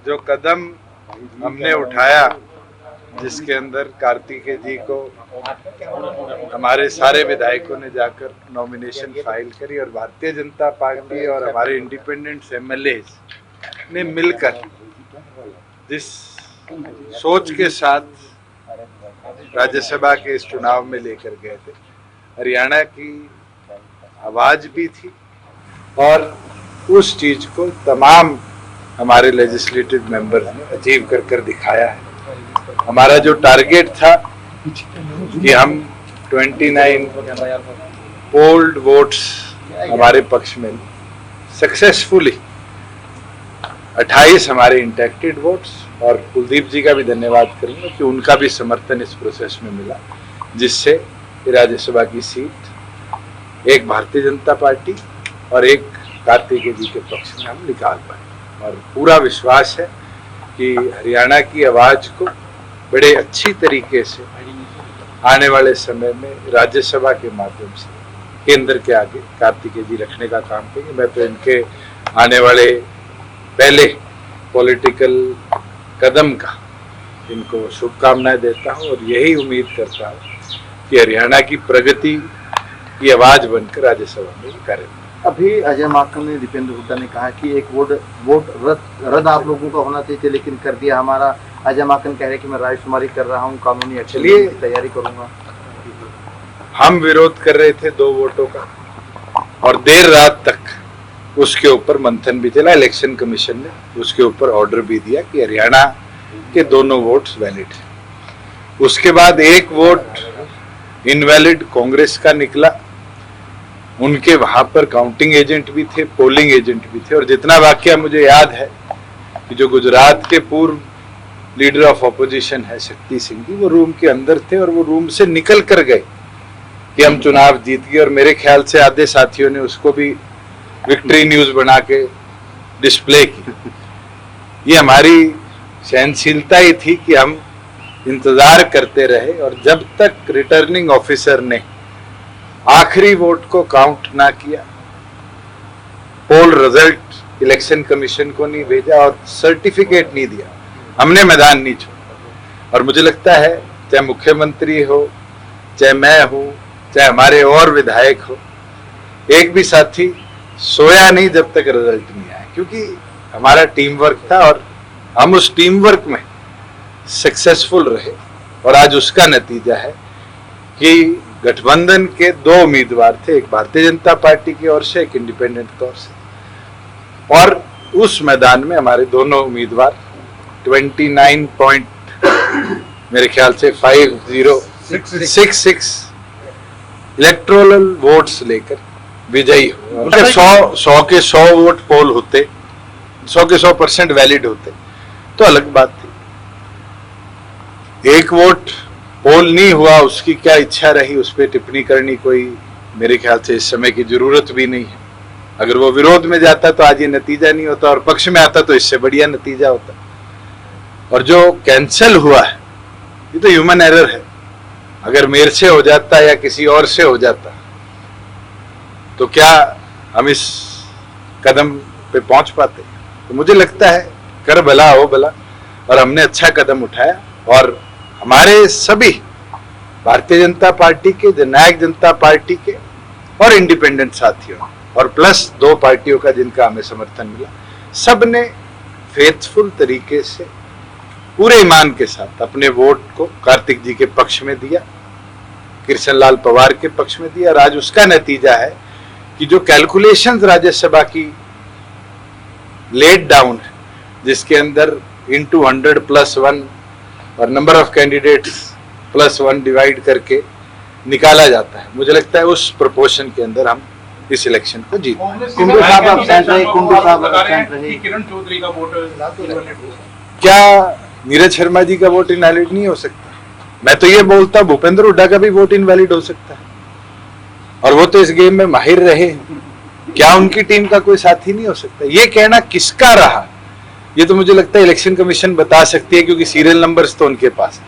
जो कदम हमने उठाया जिसके अंदर कार्तिकेय जी को हमारे सारे विधायकों ने जाकर नॉमिनेशन फाइल करी और भारतीय जनता पार्टी और हमारे इंडिपेंडेंट एमएलए ने मिलकर जिस सोच के साथ राज्यसभा के इस चुनाव में लेकर गए थे, हरियाणा की आवाज भी थी और उस चीज को तमाम हमारे लेजिस्लेटिव मेंबर्स ने अचीव कर दिखाया है। हमारा जो टारगेट था कि हम 29 पोल्ड वोट्स हमारे पक्ष में सक्सेसफुली 28 हमारे इंटैक्टेड वोट्स, और कुलदीप जी का भी धन्यवाद करूंगा कि उनका भी समर्थन इस प्रोसेस में मिला, जिससे राज्यसभा की सीट एक भारतीय जनता पार्टी और एक कार्तिकेय जी के पक्ष में हम निकाल पाए। और पूरा विश्वास है कि हरियाणा की आवाज को बड़े अच्छी तरीके से आने वाले समय में राज्यसभा के माध्यम से केंद्र के आगे कार्तिकेय जी रखने का काम करेंगे। मैं तो इनके आने वाले पहले पॉलिटिकल कदम का इनको शुभकामनाएं देता हूं और यही उम्मीद करता हूं कि हरियाणा की प्रगति की आवाज बनकर राज्यसभा में करें। अभी अजय माकन ने, दीपेंद्र हुड्डा ने कहा कि एक वोट रद्द आप लोगों का होना चाहिए, लेकिन कर दिया हमारा। अजय माकन कह रहे हैं कि मैं रायशुमारी कर रहा हूं, कानूनी एक्शन की तैयारी करूंगा। हम विरोध कर रहे थे 2 वोटों का और देर रात तक उसके ऊपर मंथन भी चला। इलेक्शन कमीशन ने उसके ऊपर ऑर्डर भी दिया कि हरियाणा के दोनों वोट्स वैलिड है। उसके बाद एक वोट इनवैलिड कांग्रेस का निकला, उनके वहां पर काउंटिंग एजेंट भी थे, पोलिंग एजेंट भी थे। और जितना वाकया मुझे याद है कि जो गुजरात के पूर्व लीडर ऑफ ऑपोजिशन है शक्ति सिंह जी, वो रूम के अंदर थे और वो रूम से निकल कर गए कि हम चुनाव जीत गए। और मेरे ख्याल से आधे साथियों ने उसको भी विक्ट्री न्यूज बना के डिस्प्ले की। ये हमारी सहनशीलता ही थी कि हम इंतजार करते रहे और जब तक रिटर्निंग ऑफिसर ने आखिरी वोट को काउंट ना किया, पोल रिजल्ट इलेक्शन कमीशन को नहीं भेजा और सर्टिफिकेट नहीं दिया, हमने मैदान नहीं छोड़ा। और मुझे लगता है चाहे मुख्यमंत्री हो, चाहे मैं हूं, चाहे हमारे और विधायक हो, एक भी साथी सोया नहीं जब तक रिजल्ट नहीं आया, क्योंकि हमारा टीम वर्क था और हम उस टीम वर्क में सक्सेसफुल रहे। और आज उसका नतीजा है कि गठबंधन के 2 उम्मीदवार थे, एक भारतीय जनता पार्टी की ओर से, एक इंडिपेंडेंट की ओर से, और उस मैदान में हमारे दोनों उम्मीदवार 29 मेरे ख्याल से 5066 इलेक्टोरल वोट्स लेकर विजयी हो। 100 के 100 वोट पोल होते, 100 के 100% वैलिड होते तो अलग बात थी। एक वोट पोल नहीं हुआ, उसकी क्या इच्छा रही उस पर टिप्पणी करनी कोई मेरे ख्याल से इस समय की जरूरत भी नहीं है। अगर वो विरोध में जाता तो आज ये नतीजा नहीं होता, और पक्ष में आता तो इससे बढ़िया नतीजा होता। और जो कैंसिल हुआ है ये तो ह्यूमन एरर है, अगर मेरे से हो जाता या किसी और से हो जाता तो क्या हम इस कदम पे पहुंच पाते। तो मुझे लगता है कर भला हो भला, और हमने अच्छा कदम उठाया। और हमारे सभी भारतीय जनता पार्टी के, जननायक जनता पार्टी के और इंडिपेंडेंट साथियों, और प्लस 2 पार्टियों का जिनका हमें समर्थन मिला, सब ने फेथफुल तरीके से पूरे ईमान के साथ अपने वोट को कार्तिक जी के पक्ष में दिया, कृष्ण लाल पवार के पक्ष में दिया। और आज उसका नतीजा है कि जो कैलकुलेशंस राज्यसभा की लेट डाउन है, जिसके अंदर into 100+1 और नंबर ऑफ कैंडिडेट्स +1 डिवाइड करके निकाला जाता है, मुझे लगता है उस प्रोपोर्शन के अंदर हम इस इलेक्शन को जीत। कुंडू साहब एब्सेंट रहे, किरण चौधरी का वोट क्या नीरज शर्मा जी का वोट इनवैलिड नहीं हो सकता? मैं तो ये बोलता हूं भूपेंद्र हुड्डा का भी वोट इनवैलिड हो सकता है, और वो तो इस गेम में माहिर रहे। क्या उनकी टीम का कोई साथी नहीं हो सकता? ये कहना किसका रहा, ये तो मुझे लगता है इलेक्शन कमीशन बता सकती है, क्योंकि सीरियल नंबर्स तो उनके पास है।